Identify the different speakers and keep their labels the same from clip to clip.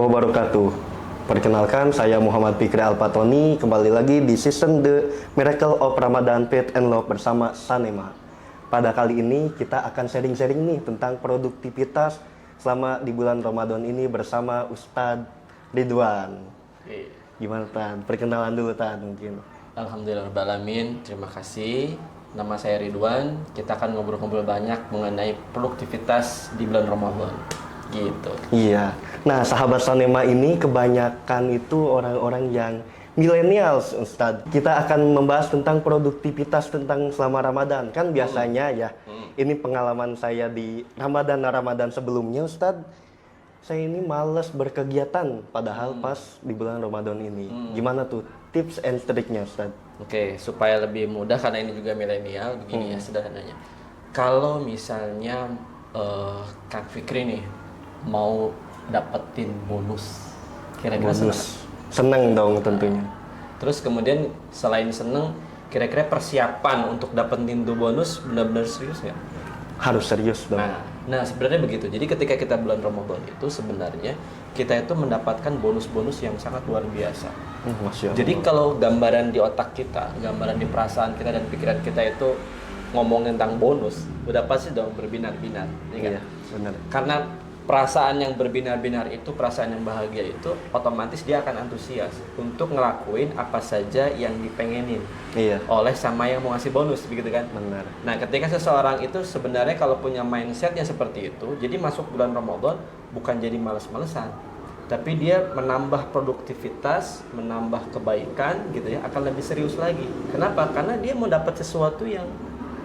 Speaker 1: wabarakatuh. Perkenalkan, saya Muhammad Fikri Alpatoni. Kembali lagi di season The Miracle of Ramadan Faith and Love bersama Sanema. Pada kali ini kita akan sharing-sharing nih tentang produktivitas selama di bulan Ramadan ini bersama Ustadz Ridwan. Gimana Tan? Perkenalan dulu Tan mungkin.
Speaker 2: Alhamdulillahirrahmanirrahim. Terima kasih. Nama saya Ridwan. Kita akan ngobrol-ngobrol banyak mengenai produktivitas di bulan Ramadan. Gitu.
Speaker 1: Iya. Nah, sahabat Sanema ini kebanyakan itu orang-orang yang millennials, Ustadz. Kita akan membahas tentang produktivitas tentang selama Ramadan. Kan biasanya ya, ini pengalaman saya di Ramadan sebelumnya, Ustadz. Saya ini males berkegiatan, padahal pas di bulan Ramadan ini. Gimana tuh tips and triknya, Ustadz?
Speaker 2: Oke, supaya lebih mudah karena ini juga milenial, begini ya sederhananya. Kalau misalnya Kang Fikri nih mau dapetin bonus, kira-kira
Speaker 1: Bonus. Seneng dong tentunya.
Speaker 2: terus kemudian selain seneng, kira-kira persiapan untuk dapetin tuh bonus benar-benar serius nggak?
Speaker 1: Harus serius dong.
Speaker 2: Nah sebenarnya begitu. Jadi ketika kita bulan Ramadan itu sebenarnya kita itu mendapatkan bonus-bonus yang sangat luar biasa.
Speaker 1: Masya Allah.
Speaker 2: Jadi kalau gambaran di otak kita, gambaran di perasaan kita dan pikiran kita itu ngomong tentang bonus, udah pasti dong berbinar-binar, ya kan?
Speaker 1: Iya, benar.
Speaker 2: Karena perasaan yang berbinar-binar itu, perasaan yang bahagia itu, otomatis dia akan antusias untuk ngelakuin apa saja yang dipengenin
Speaker 1: Iya,
Speaker 2: oleh sama yang mau ngasih bonus, begitu kan?
Speaker 1: benar.
Speaker 2: Nah, ketika seseorang itu sebenarnya kalau punya mindset yang seperti itu, jadi masuk bulan Ramadan bukan jadi males-malesan, tapi dia menambah produktivitas, menambah kebaikan gitu ya, akan lebih serius lagi. Kenapa? Karena dia mau dapat sesuatu yang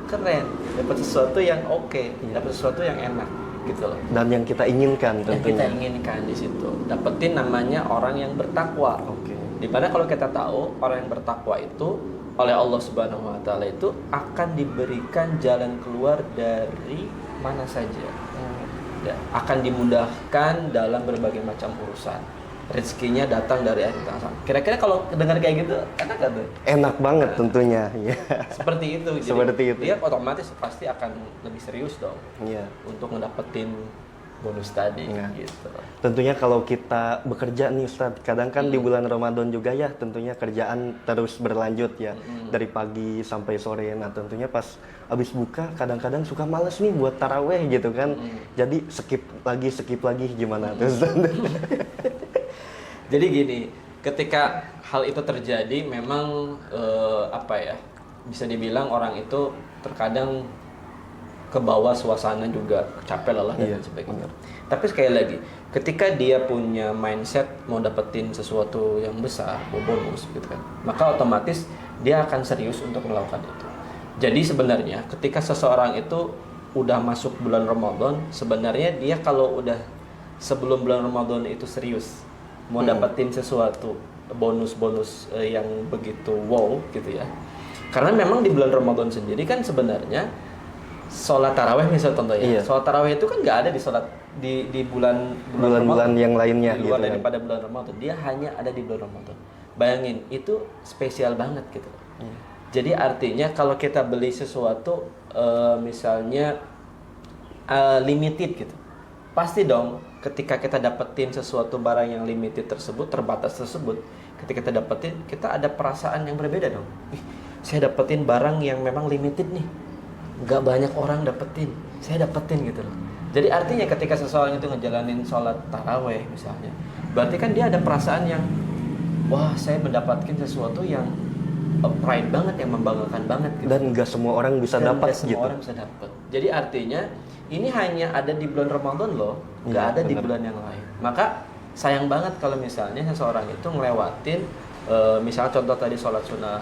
Speaker 2: keren, dapat sesuatu yang oke, dapat sesuatu yang enak gitu loh.
Speaker 1: Dan yang kita inginkan
Speaker 2: Yang kita
Speaker 1: tentunya.
Speaker 2: inginkan di situ, dapetin namanya orang yang bertakwa.
Speaker 1: Oke.
Speaker 2: Dimana kalau kita tahu orang yang bertakwa itu oleh Allah Subhanahu Wa Taala itu akan diberikan jalan keluar dari mana saja, akan dimudahkan dalam berbagai macam urusan. Rezekinya datang dari air tanah. Kira-kira kalau dengar kayak gitu enak gak tuh?
Speaker 1: Enak banget tentunya. Iya.
Speaker 2: Seperti itu. Jadi
Speaker 1: Seperti itu.
Speaker 2: dia otomatis pasti akan lebih serius dong
Speaker 1: Iya.
Speaker 2: untuk ngedapetin bonus tadi.
Speaker 1: Iya.
Speaker 2: Gitu.
Speaker 1: Tentunya kalau kita bekerja nih Ustadz, kadang kan di bulan Ramadan juga ya tentunya kerjaan terus berlanjut ya. Dari pagi sampai sore. Nah tentunya pas habis buka kadang-kadang suka males nih buat taraweh gitu kan. Jadi skip lagi gimana tuh Ustadz?
Speaker 2: Jadi gini, ketika hal itu terjadi memang bisa dibilang orang itu terkadang ke bawah suasana juga capek lelah dan
Speaker 1: Iya,
Speaker 2: sebagainya. Tapi sekali lagi, ketika dia punya mindset mau dapetin sesuatu yang besar, mau bonus gitu kan, maka otomatis dia akan serius untuk melakukan itu. Jadi sebenarnya ketika seseorang itu udah masuk bulan Ramadan, sebenarnya dia kalau udah sebelum bulan Ramadan itu serius mau dapetin sesuatu bonus-bonus yang begitu wow gitu ya. Karena memang di bulan Ramadan sendiri kan sebenarnya sholat taraweh misalnya contohnya.
Speaker 1: Iya.
Speaker 2: Sholat taraweh itu kan nggak ada di sholat di
Speaker 1: Bulan-bulan yang lainnya
Speaker 2: di luar
Speaker 1: gitu kan.
Speaker 2: daripada bulan Ramadan. Dia hanya ada di bulan Ramadan. Bayangin itu spesial banget gitu. Jadi artinya kalau kita beli sesuatu misalnya limited gitu, pasti dong ketika kita dapetin sesuatu barang yang limited tersebut, terbatas tersebut, ketika kita dapetin, kita ada perasaan yang berbeda dong. Saya dapetin barang yang memang limited nih, nggak banyak orang dapetin, saya dapetin gitu loh. Jadi artinya ketika seseorang itu ngejalanin sholat taraweh misalnya, berarti kan dia ada perasaan yang, wah saya mendapatkan sesuatu yang pride banget, yang membanggakan banget gitu.
Speaker 1: Dan nggak semua orang bisa
Speaker 2: Dan
Speaker 1: dapat
Speaker 2: nggak semua
Speaker 1: gitu.
Speaker 2: orang bisa dapat. Jadi artinya ini hanya ada di bulan Ramadan loh, nggak
Speaker 1: Iya,
Speaker 2: ada di
Speaker 1: benar.
Speaker 2: bulan yang lain. Maka sayang banget kalau misalnya seseorang itu ngelewatin misalnya contoh tadi sholat sunnah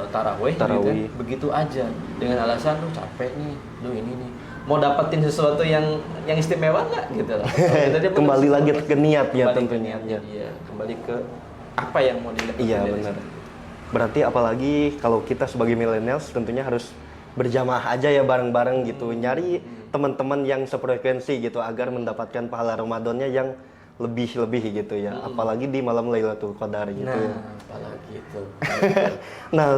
Speaker 2: tarawih, gitu
Speaker 1: Tarawih.
Speaker 2: kan, begitu aja dengan alasan lu capek nih, lu ini nih mau dapetin sesuatu yang istimewa nggak gitu loh. Kalau gitu dia
Speaker 1: Kembali
Speaker 2: bener-
Speaker 1: lagi ke niat ya
Speaker 2: kembali ke
Speaker 1: tentunya.
Speaker 2: niatnya dia, kembali ke apa yang mau dilakukan.
Speaker 1: Iya
Speaker 2: dari
Speaker 1: benar.
Speaker 2: situ.
Speaker 1: Berarti apalagi kalau kita sebagai millennials tentunya harus berjamaah aja ya bareng-bareng gitu. Nyari teman-teman yang sefrekuensi gitu agar mendapatkan pahala Ramadannya yang lebih gitu ya. Apalagi di malam Lailatul Qadar gitu.
Speaker 2: Nah, apalagi itu.
Speaker 1: Nah,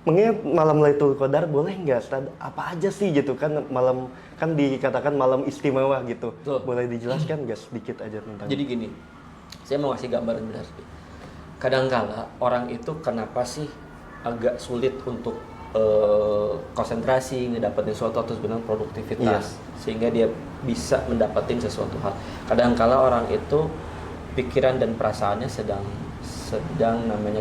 Speaker 1: mengingat malam Lailatul Qadar boleh nggak Ustaz? Apa aja sih gitu kan malam kan dikatakan malam istimewa gitu.
Speaker 2: Betul.
Speaker 1: Boleh dijelaskan nggak sedikit aja tentang?
Speaker 2: Jadi gini, Saya mau ngasih gambaran benar. Kadangkala orang itu kenapa sih agak sulit untuk konsentrasi, ngedapetin sesuatu atau sebenarnya produktivitas, sehingga dia bisa mendapatkan sesuatu hal. Kadangkala orang itu pikiran dan perasaannya sedang namanya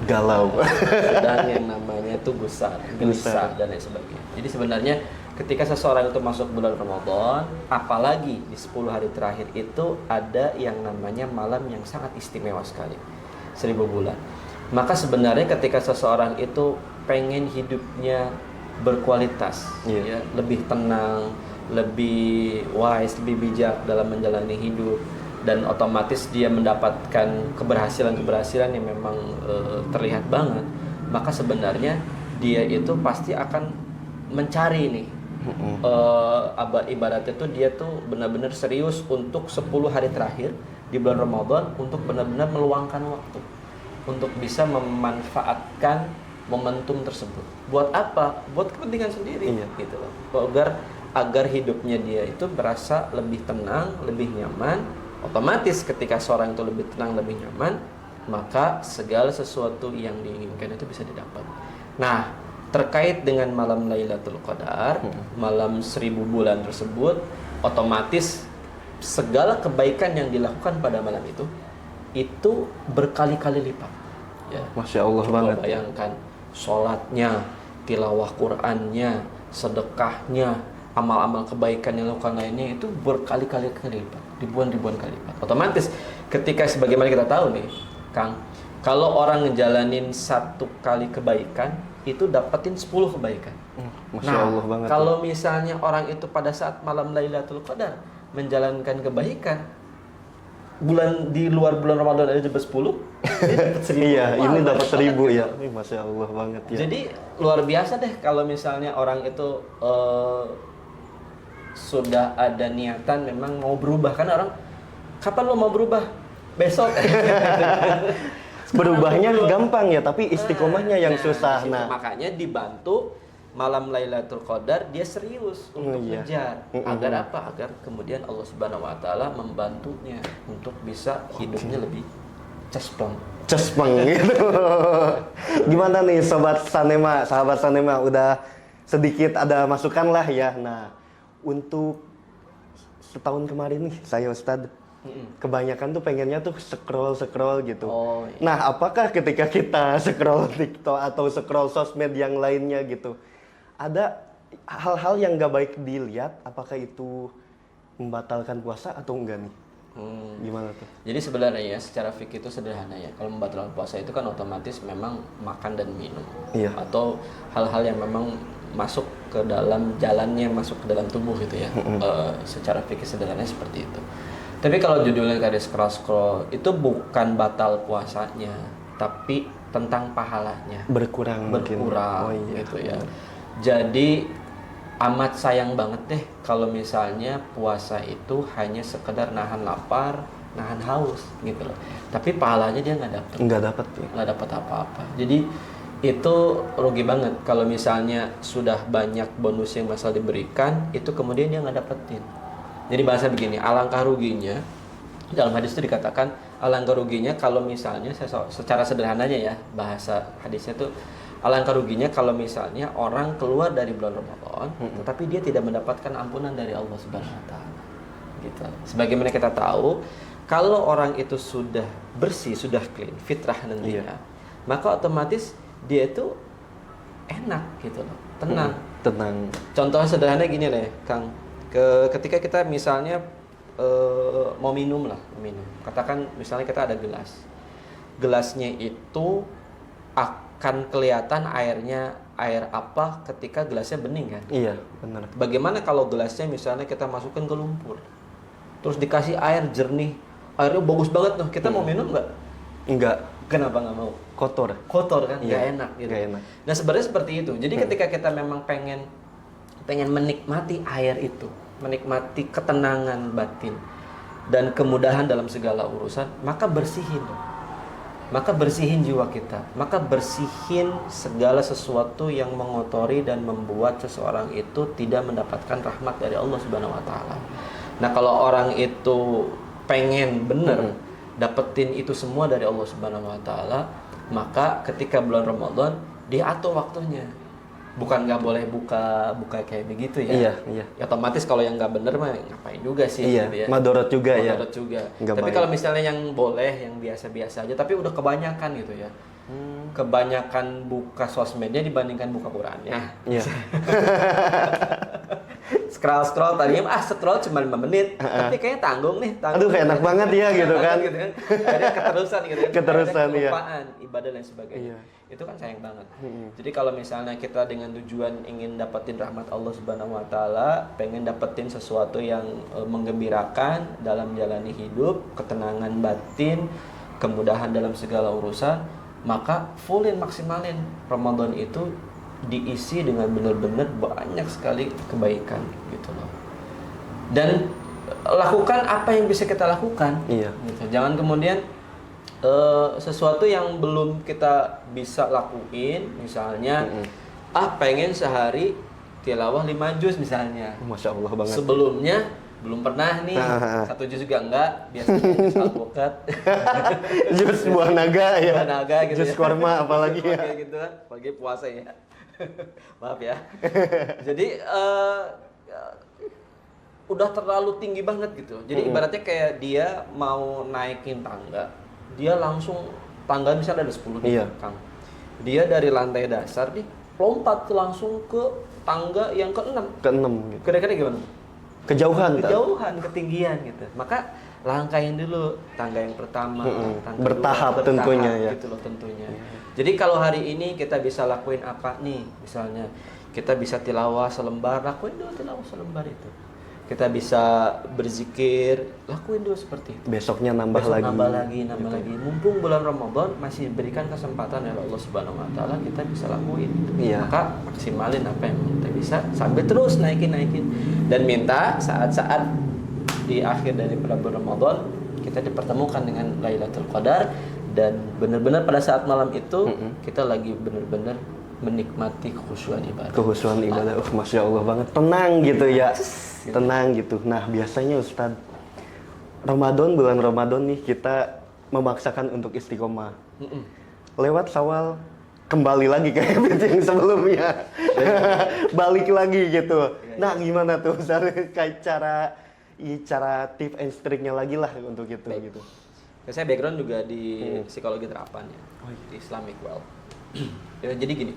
Speaker 2: galau, sedang yang namanya itu gusar, gelisah dan lain sebagainya. Jadi sebenarnya ketika seseorang itu masuk bulan Ramadan, apalagi di 10 hari terakhir itu ada yang namanya malam yang sangat istimewa sekali, 1000 bulan. Maka sebenarnya ketika seseorang itu pengen hidupnya berkualitas, ya, lebih tenang, lebih wise, lebih bijak dalam menjalani hidup, dan otomatis dia mendapatkan keberhasilan yang memang terlihat banget, maka sebenarnya dia itu pasti akan mencari nih ibaratnya tuh dia tuh benar-benar serius untuk 10 hari terakhir di bulan Ramadan untuk benar-benar meluangkan waktu untuk bisa memanfaatkan momentum tersebut. Buat apa? Buat kepentingan sendiri, gitu loh. Agar hidupnya dia itu berasa lebih tenang, lebih nyaman. Otomatis ketika seorang itu lebih tenang, lebih nyaman, maka segala sesuatu yang diinginkan itu bisa didapat. Nah, terkait dengan malam Lailatul Qadar, malam 1000 bulan tersebut, otomatis segala kebaikan yang dilakukan pada malam itu berkali-kali lipat. Ya.
Speaker 1: Masya Allah banget.
Speaker 2: Bayangkan sholatnya, tilawah Qur'annya, sedekahnya, amal-amal kebaikan yang dilakukan lainnya itu berkali-kali lipat, ribuan kali lipat. Otomatis ketika sebagaimana kita tahu nih, Kang, kalau orang ngejalanin 1 kali kebaikan itu dapetin 10 kebaikan.
Speaker 1: Masya Allah banget.
Speaker 2: Kalau misalnya orang itu pada saat malam Lailatul Qadar menjalankan kebaikan, bulan di luar bulan Ramadan aja dapat 10, dia dapat 1000.
Speaker 1: Iya, ini dapat 1000 ya. Masya Allah banget ya.
Speaker 2: Jadi luar biasa deh kalau misalnya orang itu sudah ada niatan memang mau berubah. Kan orang, kapan lo mau berubah? Besok.
Speaker 1: Berubahnya gampang ya, tapi istiqomahnya yang susah.
Speaker 2: Nah, makanya dibantu malam Lailatul Qadar dia serius untuk ngejar. Agar apa? Agar kemudian Allah Subhanahu wa taala membantunya untuk bisa hidupnya lebih cesplong
Speaker 1: gitu. Gimana nih sahabat Sanema, udah sedikit ada masukan lah ya. Nah, untuk setahun kemarin nih saya Ustadz kebanyakan tuh pengennya tuh scroll gitu. Nah, apakah ketika kita scroll TikTok atau scroll sosmed yang lainnya gitu, ada hal-hal yang nggak baik dilihat? Apakah itu membatalkan puasa atau enggak nih? Gimana tuh?
Speaker 2: Jadi sebenarnya ya secara fikih itu sederhana ya. Kalau membatalkan puasa itu kan otomatis memang makan dan minum, atau hal-hal yang memang masuk ke dalam jalannya, masuk ke dalam tubuh gitu ya. Secara fikih sederhana seperti itu. Tapi kalau judulnya kayak scroll itu bukan batal puasanya, tapi tentang pahalanya. Berkurang gitu ya. Jadi amat sayang banget deh kalau misalnya puasa itu hanya sekedar nahan lapar, nahan haus gitu loh. Tapi pahalanya dia nggak dapat apa-apa. Jadi itu rugi banget kalau misalnya sudah banyak bonus yang masal diberikan, itu kemudian dia nggak dapetin. Jadi bahasa begini, alangkah ruginya, dalam hadis itu dikatakan alangkah ruginya kalau misalnya, secara sederhananya ya, bahasa hadisnya itu alangkah ruginya kalau misalnya orang keluar dari bulan Ramadan, tetapi dia tidak mendapatkan ampunan dari Allah Subhanahu wa taala. Gitu. Sebagaimana kita tahu, kalau orang itu sudah bersih, sudah clean, fitrah nantinya, maka otomatis dia itu enak gitu loh, tenang. Contoh sederhana gini deh, Kang. Ketika kita misalnya mau minum, katakan misalnya kita ada gelasnya itu akan kelihatan air apa ketika gelasnya bening kan?
Speaker 1: Iya, benar.
Speaker 2: Bagaimana kalau gelasnya misalnya kita masukkan ke lumpur, terus dikasih air jernih, airnya bagus banget tuh, kita mau minum nggak?
Speaker 1: Enggak.
Speaker 2: Kenapa nggak mau?
Speaker 1: Kotor kan?
Speaker 2: Nggak enak gitu.
Speaker 1: Gak enak.
Speaker 2: Nah sebenarnya seperti itu. Jadi ketika kita memang pengen menikmati air itu, menikmati ketenangan batin dan kemudahan dalam segala urusan, maka bersihin jiwa kita, maka bersihin segala sesuatu yang mengotori dan membuat seseorang itu tidak mendapatkan rahmat dari Allah Subhanahu wa taala. Nah, kalau orang itu pengen benar dapetin itu semua dari Allah Subhanahu wa taala, maka ketika bulan Ramadan diatur waktunya. Bukan nggak boleh buka kayak begitu ya.
Speaker 1: Iya, iya.
Speaker 2: Ya, otomatis kalau yang nggak bener mah ngapain juga sih
Speaker 1: Iya,
Speaker 2: gitu ya.
Speaker 1: madorot juga ya.
Speaker 2: Madorot juga.
Speaker 1: Nggak
Speaker 2: Tapi
Speaker 1: baik.
Speaker 2: kalau misalnya yang boleh, yang biasa-biasa aja, tapi udah kebanyakan gitu ya. Kebanyakan buka sosmednya dibandingkan buka Qurannya.
Speaker 1: Iya.
Speaker 2: Scroll tadinya scroll cuma 5 menit, tapi kayaknya tanggung.
Speaker 1: Aduh, kayak enak banget ya gitu kan.
Speaker 2: gitu kan. Akhirnya keterusan gitu kan.
Speaker 1: Keterusan,
Speaker 2: Akhirnya
Speaker 1: iya.
Speaker 2: kelupaan ibadah dan sebagainya.
Speaker 1: Iya.
Speaker 2: Itu kan sayang banget. Jadi kalau misalnya kita dengan tujuan ingin dapetin rahmat Allah Subhanahu wa taala, pengen dapetin sesuatu yang menggembirakan dalam jalani hidup, ketenangan batin, kemudahan dalam segala urusan, maka fullin, maksimalin Ramadan itu diisi dengan benar-benar banyak sekali kebaikan gitu loh. Dan lakukan apa yang bisa kita lakukan.
Speaker 1: Iya.
Speaker 2: Gitu. Jangan kemudian sesuatu yang belum kita bisa lakuin, misalnya pengen sehari tilawah 5 juz misalnya.
Speaker 1: Masya Allah banget.
Speaker 2: Sebelumnya belum pernah nih, 1 juz juga enggak, biasanya juz alpukat.
Speaker 1: Jus buah naga ya.
Speaker 2: Buah naga gitu
Speaker 1: Jus
Speaker 2: ya.
Speaker 1: kurma apalagi ya.
Speaker 2: Kayak gitu kan, apalagi puasa ya. Maaf ya. Jadi udah terlalu tinggi banget gitu. Jadi ibaratnya kayak dia mau naikin tangga, dia langsung tangga misalnya ada 10 nih,
Speaker 1: Iya.
Speaker 2: Kang. Dia dari lantai dasar nih lompat langsung ke tangga yang ke-6.
Speaker 1: Ke-6 gitu.
Speaker 2: Kira-kira gimana? Kejauhan, ketinggian gitu. Maka langkahin dulu tangga yang pertama, tangga
Speaker 1: Bertahap
Speaker 2: dua,
Speaker 1: tentunya ya.
Speaker 2: gitu loh tentunya. Jadi kalau hari ini kita bisa lakuin apa nih? Misalnya kita bisa tilawah selembar, lakuin dulu tilawah selembar itu. Kita bisa berzikir, lakuin dulu seperti itu.
Speaker 1: Besoknya nambah
Speaker 2: Besok
Speaker 1: lagi.
Speaker 2: nambah lagi. Mumpung bulan Ramadan masih diberikan kesempatan oleh Allah Subhanahu wa taala, kita bisa lakuin.
Speaker 1: Iya.
Speaker 2: Maka maksimalin apa yang kita bisa sampai terus naikin dan minta saat-saat di akhir dari bulan Ramadan kita dipertemukan dengan Lailatul Qadar, dan benar-benar pada saat malam itu kita lagi benar-benar menikmati kekhusyuan ibadah.
Speaker 1: Kehusuan ibadah. Masya Allah banget. Tenang gitu ya. Tenang gitu. Nah, biasanya Ustadz, bulan Ramadan nih kita memaksakan untuk istiqomah. Lewat Syawal kembali lagi ke habit yang sebelumnya. Balik lagi gitu. Nah, gimana tuh Ustadz? Kayak cara tips and triknya lagi lah untuk itu gitu.
Speaker 2: Saya background juga di psikologi terapan ya, di Islamic Well. Ya, jadi gini,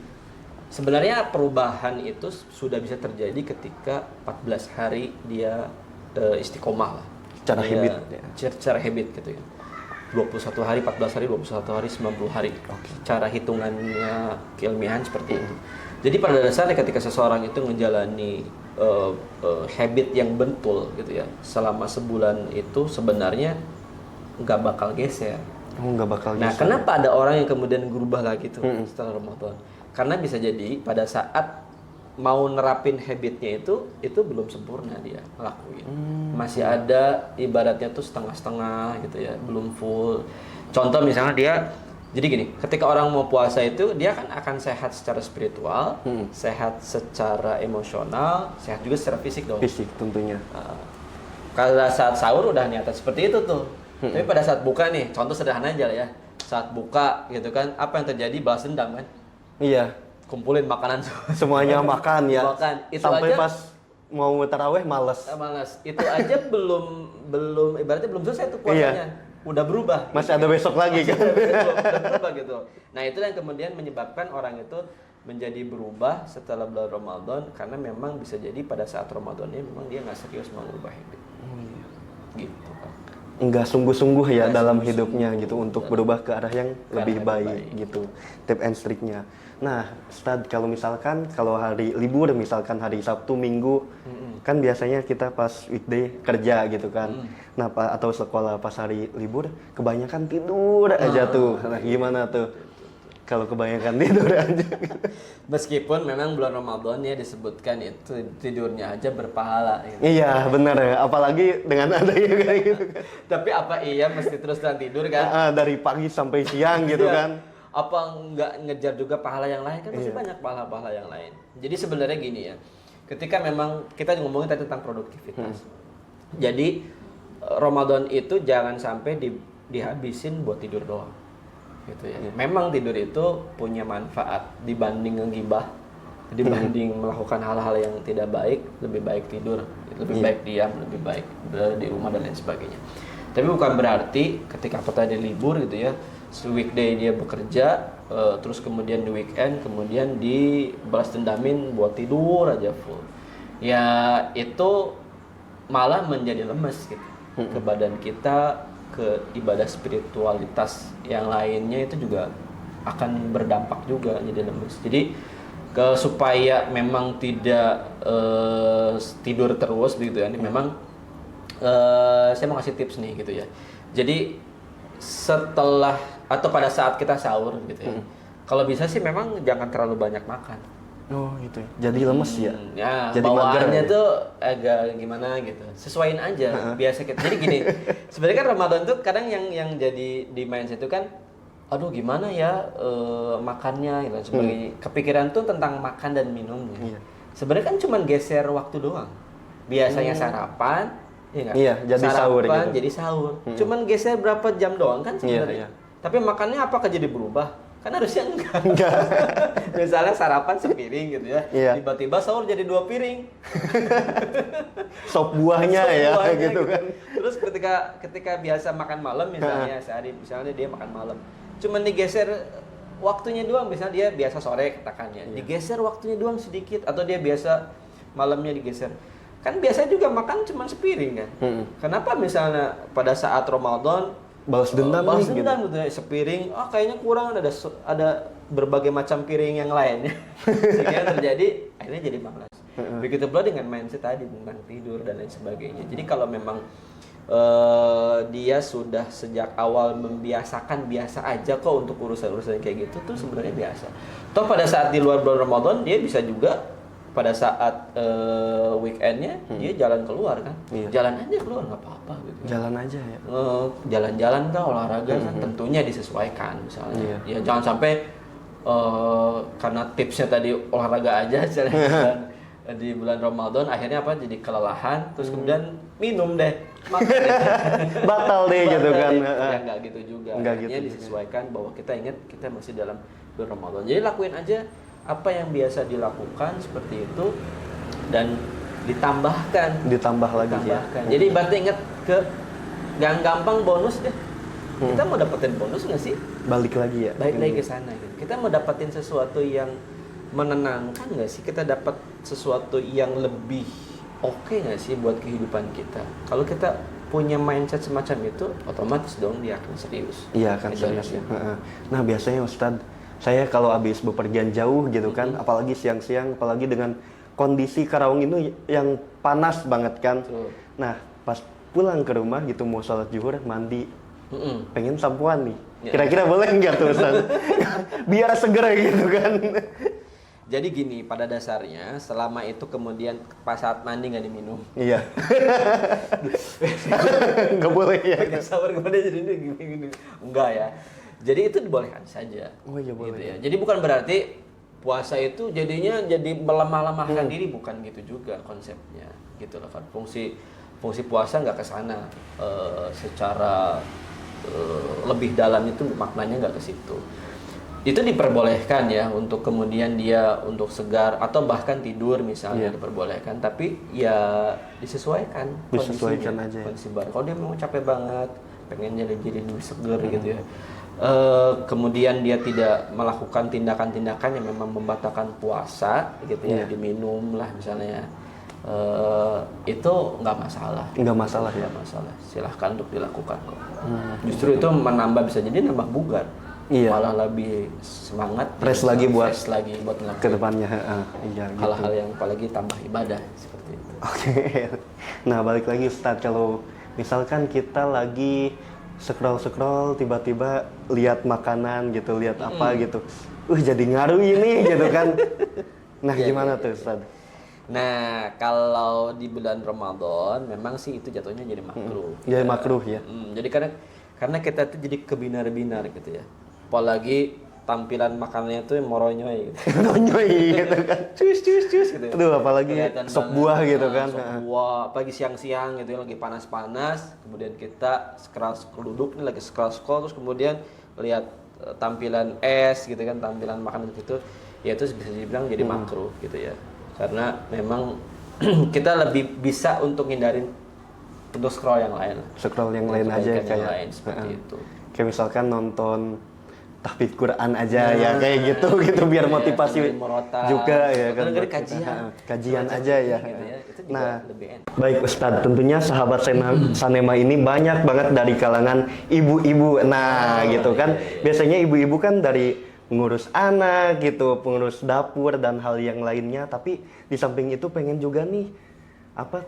Speaker 2: sebenarnya perubahan itu sudah bisa terjadi ketika 14 hari dia istiqomah lah.
Speaker 1: Secara
Speaker 2: Dia-
Speaker 1: habit ya.
Speaker 2: Secara habit gitu ya. 21 hari, 14 hari, 21 hari, 90 hari. Cara hitungannya keilmiahan seperti itu. Jadi pada dasarnya ketika seseorang itu menjalani habit yang bentul gitu ya, selama sebulan itu sebenarnya nggak bakal geser.
Speaker 1: Nggak bakal
Speaker 2: Nah,
Speaker 1: geser.
Speaker 2: kenapa ada orang yang kemudian berubah lagi tuh setelah Ramadan? Karena bisa jadi pada saat mau nerapin habitnya itu belum sempurna dia ngelakuin. Masih ada ibaratnya tuh setengah-setengah gitu ya, belum full. Contoh misalnya dia, jadi gini, ketika orang mau puasa itu dia kan akan sehat secara spiritual, sehat secara emosional, sehat juga secara fisik dong.
Speaker 1: Fisik tentunya.
Speaker 2: Kalau saat sahur udah niatan seperti itu tuh. Tapi pada saat buka nih, contoh sederhana aja lah ya. Saat buka gitu kan, apa yang terjadi? Balas dendam kan?
Speaker 1: Iya.
Speaker 2: Kumpulin makanan
Speaker 1: Semuanya makan ya.
Speaker 2: Makan. Itu
Speaker 1: Sampai
Speaker 2: aja
Speaker 1: pas mau taraweh males.
Speaker 2: malas. Itu aja belum ibaratnya belum selesai tuh puasanya. Udah berubah.
Speaker 1: Masih ada besok lagi kan.
Speaker 2: Udah berubah gitu. Nah, itulah yang kemudian menyebabkan orang itu menjadi berubah setelah bulan Ramadan, karena memang bisa jadi pada saat Ramadannya memang dia nggak serius mau merubah habit. Gitu kan.
Speaker 1: Enggak sungguh-sungguh ya
Speaker 2: Nggak
Speaker 1: dalam
Speaker 2: sungguh-sungguh.
Speaker 1: hidupnya gitu untuk berubah ke arah yang lebih
Speaker 2: lebih
Speaker 1: baik
Speaker 2: baik.
Speaker 1: gitu. Tip and triknya. Nah, Ustadz, kalau hari libur misalkan hari Sabtu, Minggu, kan biasanya kita pas weekday kerja gitu kan. Nah, atau sekolah pas hari libur kebanyakan tidur aja tuh. Nah, gimana tuh? Kalau kebanyakan tidur aja.
Speaker 2: Meskipun memang bulan Ramadan ya disebutkan itu tidurnya aja berpahala gitu.
Speaker 1: Iya, benar ya. Apalagi dengan adanya kayak gitu kan.
Speaker 2: Tapi apa iya mesti terus tidur kan?
Speaker 1: Dari pagi sampai siang gitu
Speaker 2: Iya.
Speaker 1: kan.
Speaker 2: Apa nggak ngejar juga pahala yang lain kan? Masih banyak pahala-pahala yang lain. Jadi sebenarnya gini ya, ketika memang kita ngomongin tadi tentang produktivitas. Jadi Ramadan itu jangan sampai dihabisin buat tidur doang. Gitu ya. Memang tidur itu punya manfaat dibanding ngegibah, dibanding melakukan hal-hal yang tidak baik, lebih baik tidur, lebih baik diam, lebih baik berada di rumah dan lain sebagainya. Tapi bukan berarti ketika tadi libur gitu ya, weekday dia bekerja, terus kemudian di weekend kemudian dibalas dendamin buat tidur aja full. Ya itu malah menjadi lemes gitu ke badan kita, ke ibadah spiritualitas yang lainnya itu juga akan berdampak juga jadi lemes. Jadi supaya memang tidak tidur terus begitu ya. Memang saya mau kasih tips nih gitu ya. Jadi setelah atau pada saat kita sahur gitu ya. Kalau bisa sih memang jangan terlalu banyak makan.
Speaker 1: Oh gitu ya. Jadi lemes ya.
Speaker 2: Ya,
Speaker 1: jadi
Speaker 2: bawaannya
Speaker 1: mager,
Speaker 2: tuh agak gimana gitu. Sesuaiin aja. Biasa kita. Jadi gini, sebenarnya kan Ramadan tuh kadang yang jadi di mindset itu kan, aduh gimana ya makannya gitu sebagainya. Kepikiran tuh tentang makan dan minumnya.
Speaker 1: Iya.
Speaker 2: Sebenarnya kan cuma geser waktu doang. Biasanya sarapan, ya nggak?
Speaker 1: Iya, jadi sahur
Speaker 2: Sarapan
Speaker 1: gitu.
Speaker 2: jadi sahur. Cuman geser berapa jam doang kan sebenarnya.
Speaker 1: Iya.
Speaker 2: Tapi makannya apakah jadi berubah? Kan harusnya enggak. Misalnya sarapan sepiring gitu ya.
Speaker 1: Iya.
Speaker 2: Tiba-tiba sahur jadi 2 piring.
Speaker 1: Sop buahnya
Speaker 2: Sop
Speaker 1: ya
Speaker 2: buahnya
Speaker 1: gitu kan.
Speaker 2: Terus ketika biasa makan malam misalnya sehari misalnya dia makan malam. Cuman digeser waktunya doang, misalnya dia biasa sore katakannya. Digeser waktunya doang sedikit atau dia biasa malamnya digeser. Kan biasanya juga makan cuma sepiring kan. Kenapa misalnya pada saat Ramadan
Speaker 1: Balas dendam
Speaker 2: balas
Speaker 1: nih
Speaker 2: dendam gitu ya, sepiring, kayaknya kurang ada berbagai macam piring yang lainnya. Sehingga terjadi akhirnya jadi malas. Begitu pula dengan mindset tadi tentang tidur dan lain sebagainya. Jadi kalau memang dia sudah sejak awal membiasakan biasa aja kok untuk urusan-urusan kayak gitu tuh sebenarnya biasa. Toh pada saat di luar bulan Ramadan dia bisa juga pada saat weekendnya dia jalan keluar kan. Jalan aja keluar nggak apa-apa gitu.
Speaker 1: Jalan aja ya.
Speaker 2: Jalan-jalan kan olahraga kan tentunya disesuaikan misalnya. Ya jangan sampai karena tipsnya tadi olahraga aja misalnya di bulan Ramadan akhirnya apa jadi kelelahan terus kemudian minum deh makan deh.
Speaker 1: Batal deh gitu kan.
Speaker 2: Ya nggak gitu juga.
Speaker 1: Nggak
Speaker 2: Akhirnya
Speaker 1: gitu
Speaker 2: disesuaikan bahwa kita ingat kita masih dalam bulan Ramadan. Jadi lakuin aja apa yang biasa dilakukan seperti itu dan
Speaker 1: Ditambah lagi ya.
Speaker 2: Jadi berarti ingat ke yang gampang bonus deh. Kita mau dapetin bonus nggak sih?
Speaker 1: Balik lagi ya.
Speaker 2: Balik lagi ke sana gitu. Kita mau dapetin sesuatu yang menenangkan nggak sih? Kita dapat sesuatu yang lebih oke nggak sih buat kehidupan kita? Kalau kita punya mindset semacam itu, otomatis dong dia akan serius.
Speaker 1: Iya kan
Speaker 2: Itu
Speaker 1: serius
Speaker 2: aja.
Speaker 1: ya. Nah biasanya Ustadz, saya kalau habis bepergian jauh gitu kan, apalagi siang-siang, apalagi dengan kondisi Karawang ini yang panas banget kan.
Speaker 2: Betul.
Speaker 1: Nah pas pulang ke rumah gitu mau sholat zuhur, mandi, pengen sampoan nih. Kira-kira boleh nggak tuh Ustadz? Biar seger gitu kan.
Speaker 2: Jadi gini, pada dasarnya selama itu kemudian pas saat mandi nggak diminum.
Speaker 1: Iya. Nggak boleh ya.
Speaker 2: Pakai shower kemudian jadi gini. Enggak ya. Jadi itu dibolehkan saja.
Speaker 1: Oh iya boleh.
Speaker 2: Gitu ya. Jadi bukan berarti puasa itu jadinya jadi melemah-lemahkan diri, bukan gitu juga konsepnya. Gitu loh kan. Fungsi puasa nggak ke sana secara lebih dalam itu maknanya nggak ke situ. Itu diperbolehkan ya untuk kemudian dia untuk segar atau bahkan tidur misalnya diperbolehkan, tapi ya disesuaikan
Speaker 1: aja ya.
Speaker 2: kondisi badan. Kalau dia mau capek banget pengen jadi lebih segar gitu ya, kemudian dia tidak melakukan tindakan-tindakan yang memang membatalkan puasa gitu ya, diminum lah misalnya, itu nggak masalah.
Speaker 1: Nggak masalah ya.
Speaker 2: Nggak masalah, silahkan untuk dilakukan kok. Justru itu menambah, bisa jadi nambah bugar. Malah lebih semangat,
Speaker 1: fresh lagi buat
Speaker 2: melakukan
Speaker 1: ke depannya. Iya, gitu.
Speaker 2: hal-hal yang apalagi tambah ibadah seperti itu.
Speaker 1: Oke. Nah balik lagi Ustadz, kalau misalkan kita lagi scroll tiba-tiba lihat makanan gitu, lihat apa gitu, jadi ngaruh ini gitu kan. Nah gimana tuh Ustadz?
Speaker 2: Nah kalau di bulan Ramadan memang sih itu jatuhnya jadi makruh.
Speaker 1: Jadi makruh ya.
Speaker 2: Jadi karena kita tuh jadi kebinar-binar gitu ya. Apalagi tampilan makanannya tuh moronyoy gitu.
Speaker 1: Nonyoy gitu kan.
Speaker 2: Cus gitu.
Speaker 1: Aduh, apalagi
Speaker 2: Kelihatan
Speaker 1: sop
Speaker 2: banget.
Speaker 1: buah gitu
Speaker 2: Nah,
Speaker 1: kan.
Speaker 2: sop buah, apalagi siang-siang gitu ya, lagi panas-panas, kemudian kita scroll duduk nih lagi scroll terus kemudian lihat tampilan es gitu kan, tampilan makanan gitu, ya itu bisa dibilang jadi makruh gitu ya. Karena memang kita lebih bisa untuk hindarin untuk scroll yang lain.
Speaker 1: Scroll yang lain aja
Speaker 2: Kebaikan yang
Speaker 1: kayak
Speaker 2: lain seperti itu.
Speaker 1: kayak misalkan nonton tahfidz Quran aja ya kayak gitu biar motivasi
Speaker 2: dengerin murotal,
Speaker 1: juga ya kan.
Speaker 2: dengerin
Speaker 1: buat
Speaker 2: kajian.
Speaker 1: kita. Kajian aja ya.
Speaker 2: Gitu ya. Itu juga
Speaker 1: Nah,
Speaker 2: lebih enak.
Speaker 1: baik Ustadz, tentunya sahabat Sanema ini banyak banget dari kalangan ibu-ibu. Nah, gitu kan. Biasanya ibu-ibu kan dari ngurus anak gitu, pengurus dapur dan hal yang lainnya, tapi di samping itu pengen juga nih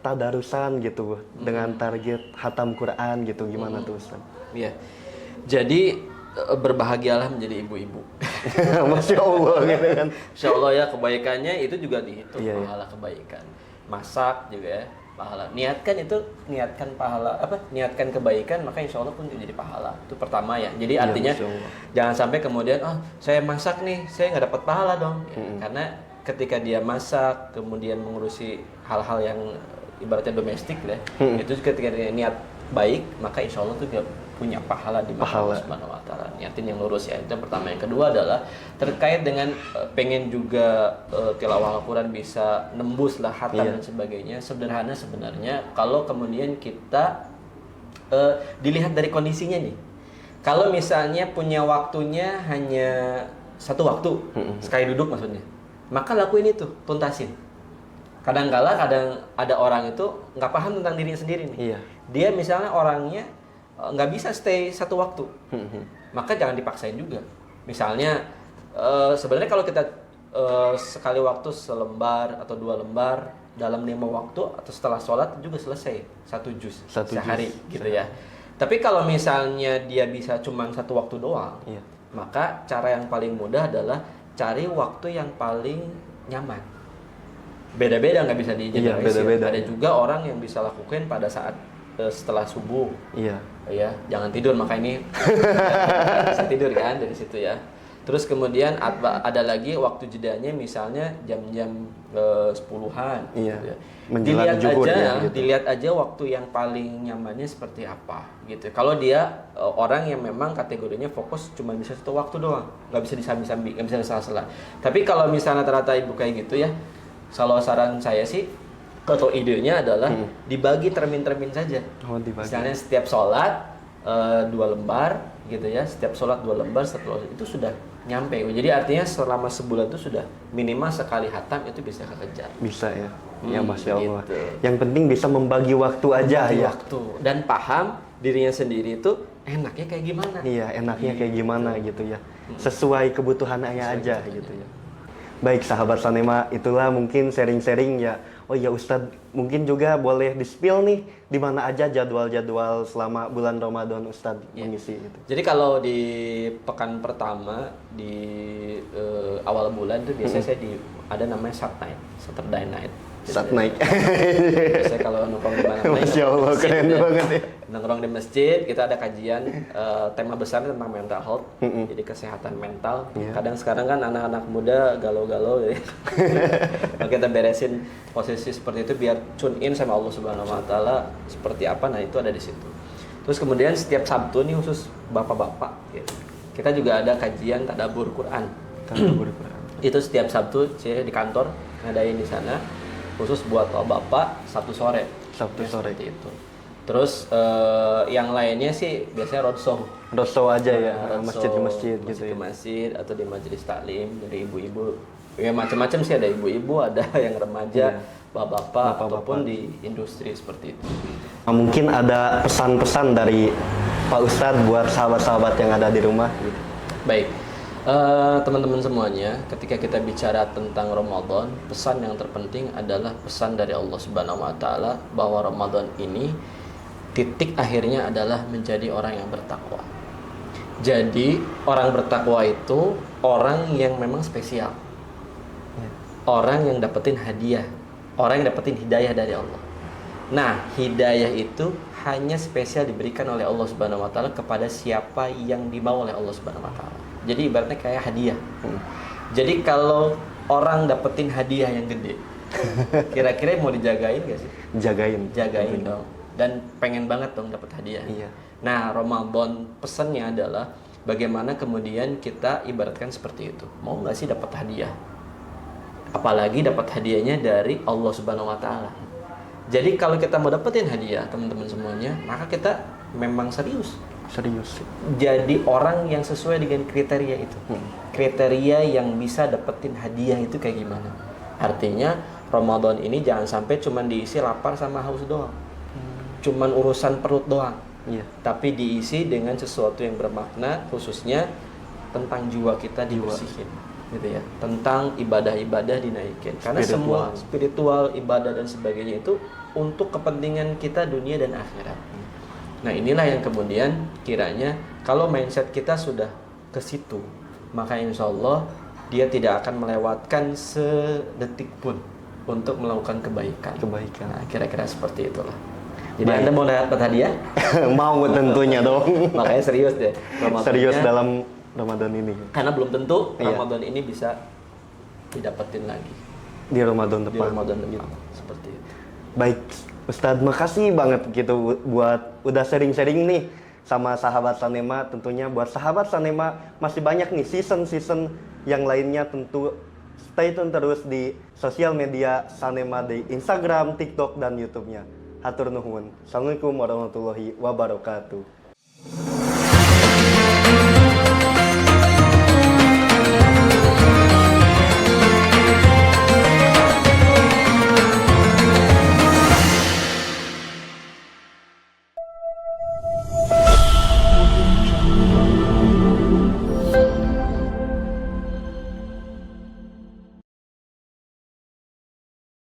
Speaker 1: tadarusan gitu dengan target hatam Quran gitu. Gimana tuh Ustaz?
Speaker 2: Iya. Jadi berbahagialah menjadi ibu-ibu.
Speaker 1: Masya Allah gitu kan.
Speaker 2: Insya Allah ya, kebaikannya itu juga dihitung,
Speaker 1: Iya, iya.
Speaker 2: pahala kebaikan. Masak juga ya, pahala. Niatkan pahala niatkan kebaikan, maka insya Allah pun jadi pahala. Itu pertama ya. Jadi
Speaker 1: Iya,
Speaker 2: artinya
Speaker 1: Masya Allah.
Speaker 2: jangan sampai kemudian saya masak nih, saya nggak dapat pahala dong. Ya, karena ketika dia masak kemudian mengurusi hal-hal yang ibaratnya domestik ya, itu ketika dia niat baik, maka insya Allah tuh dia punya pahala di mata Allah Subhanahu wa taala. Niatin yang lurus ya. Itu yang pertama. Yang kedua adalah terkait dengan pengen juga tilawah Al-Qur'an bisa nembus lah hatam dan sebagainya. Sederhana sebenarnya kalau kemudian kita dilihat dari kondisinya nih. Kalau misalnya punya waktunya hanya satu waktu, sekali duduk maksudnya, maka lakuin itu, tuntasin. Kadang ada orang itu nggak paham tentang dirinya sendiri nih.
Speaker 1: Iya.
Speaker 2: Dia misalnya orangnya nggak bisa stay satu waktu, maka jangan dipaksain juga. Misalnya sebenarnya kalau kita sekali waktu selembar atau 2 lembar dalam 5 waktu atau setelah sholat juga selesai 1 juz sehari gitu ya. Tapi kalau misalnya dia bisa cuma 1 waktu doang, maka cara yang paling mudah adalah cari waktu yang paling nyaman. Beda-beda, nggak bisa digeneralisir.
Speaker 1: beda-beda.
Speaker 2: Ada juga orang yang bisa lakukan pada saat setelah subuh.
Speaker 1: Iya.
Speaker 2: Ya, jangan tidur, maka ini bisa tidur kan dari situ ya. Terus kemudian ada lagi waktu jedanya misalnya jam-jam 10-an
Speaker 1: Iya.
Speaker 2: gitu ya.
Speaker 1: Menjelang zuhur ya, gitu.
Speaker 2: Dilihat aja waktu yang paling nyamannya seperti apa gitu. Kalau dia orang yang memang kategorinya fokus cuma bisa satu waktu doang, nggak bisa disambi-sambi, nggak bisa disalah-salah. Tapi kalau misalnya ternyata ibu kayak gitu ya, kalau saran saya sih atau idenya adalah dibagi termin-termin saja.
Speaker 1: Oh, dibagi.
Speaker 2: Misalnya setiap sholat 2 lembar gitu ya, setiap sholat 2 lembar, setiap itu sudah nyampe. Jadi artinya selama sebulan itu sudah minimal sekali hatam itu bisa kekejar.
Speaker 1: Bisa ya. Ya Masya Allah.
Speaker 2: Gitu.
Speaker 1: Yang penting bisa membagi waktu aja
Speaker 2: Bagi
Speaker 1: ya.
Speaker 2: waktu dan paham dirinya sendiri itu enaknya kayak gimana.
Speaker 1: Iya, enaknya kayak gimana gitu ya. Sesuai kebutuhannya aja gitu ya. Baik sahabat Sanema, itulah mungkin sharing-sharing ya. Oh ya Ustadz, mungkin juga boleh di-spill nih di mana aja jadwal-jadwal selama bulan Ramadan Ustadz mengisi itu.
Speaker 2: Jadi kalau di pekan pertama di awal bulan itu biasanya saya ada namanya Saturday night.
Speaker 1: Saat naik.
Speaker 2: Biasanya kalau nongkrong di mana-mana.
Speaker 1: Masya Allah, keren banget ya.
Speaker 2: Nongkrong di masjid, kita ada kajian tema besarnya tentang mental health, jadi kesehatan mental. Kadang sekarang kan anak-anak muda galau-galau, jadi kita beresin posisi seperti itu biar tune in sama Allah Subhanahu Wa Taala seperti apa. Nah itu ada di situ. Terus kemudian setiap Sabtu nih khusus bapak-bapak, gitu. Kita juga ada kajian tadabbur Quran.
Speaker 1: Tadabbur Quran.
Speaker 2: Itu setiap Sabtu saya di kantor ngadain di sana khusus buat bapak Sabtu sore.
Speaker 1: Sabtu sore
Speaker 2: Seperti itu. Terus yang lainnya sih biasanya roadshow.
Speaker 1: Roadshow aja ya,
Speaker 2: Roadshow,
Speaker 1: masjid ke masjid gitu
Speaker 2: ke
Speaker 1: ya.
Speaker 2: masjid atau di majelis taklim dari ibu-ibu. Ya macam-macam sih, ada ibu-ibu, ada yang remaja, bapak-bapak ataupun di industri seperti itu.
Speaker 1: Nah, mungkin ada pesan-pesan dari Pak Ustadz buat sahabat-sahabat yang ada di rumah gitu.
Speaker 2: Baik. Teman-teman semuanya, ketika kita bicara tentang Ramadan, pesan yang terpenting adalah pesan dari Allah Subhanahu wa taala bahwa Ramadan ini titik akhirnya adalah menjadi orang yang bertakwa. Jadi, orang bertakwa itu orang yang memang spesial. Orang yang dapetin hadiah, orang yang dapetin hidayah dari Allah. Nah, hidayah itu hanya spesial diberikan oleh Allah Subhanahu wa taala kepada siapa yang dimau oleh Allah Subhanahu wa taala. Jadi ibaratnya kayak hadiah. Jadi kalau orang dapetin hadiah yang gede, kira-kira mau dijagain gak sih?
Speaker 1: Jagain.
Speaker 2: Jagain dong. Dan pengen banget dong dapat hadiah.
Speaker 1: Iya.
Speaker 2: Nah, Ramadan pesannya adalah bagaimana kemudian kita ibaratkan seperti itu. Mau nggak sih dapat hadiah? Apalagi dapat hadiahnya dari Allah Subhanahu Wa Taala. Jadi kalau kita mau dapetin hadiah, teman-teman semuanya, maka kita memang serius.
Speaker 1: Serius.
Speaker 2: Jadi orang yang sesuai dengan kriteria itu. Kriteria yang bisa dapetin hadiah itu kayak gimana? Artinya Ramadan ini jangan sampai cuman diisi lapar sama haus doang. Cuman urusan perut doang.
Speaker 1: Iya.
Speaker 2: Tapi diisi dengan sesuatu yang bermakna, khususnya tentang jiwa kita dibersihin, gitu ya. Tentang ibadah-ibadah dinaikin. Karena semua spiritual, ibadah dan sebagainya itu untuk kepentingan kita dunia dan akhirat. Nah, inilah yang kemudian kiranya kalau mindset kita sudah ke situ, maka insya Allah dia tidak akan melewatkan sedetik pun untuk melakukan kebaikan. Nah, kira-kira seperti itulah. Jadi Anda mau dapat hadiah?
Speaker 1: Mau tentunya dong.
Speaker 2: Makanya serius deh.
Speaker 1: Serius dalam Ramadan ini.
Speaker 2: Karena belum tentu Ramadan ini bisa didapetin lagi.
Speaker 1: Di Ramadan
Speaker 2: Di
Speaker 1: depan.
Speaker 2: Ramadan depan. Seperti itu.
Speaker 1: Baik, Ustadz, makasih banget gitu buat udah sharing-sharing nih sama sahabat Sanema. Tentunya buat sahabat Sanema masih banyak nih season-season yang lainnya, tentu stay tune terus di sosial media Sanema di Instagram, TikTok, dan YouTube-nya. Hatur nuhun. Assalamualaikum warahmatullahi wabarakatuh.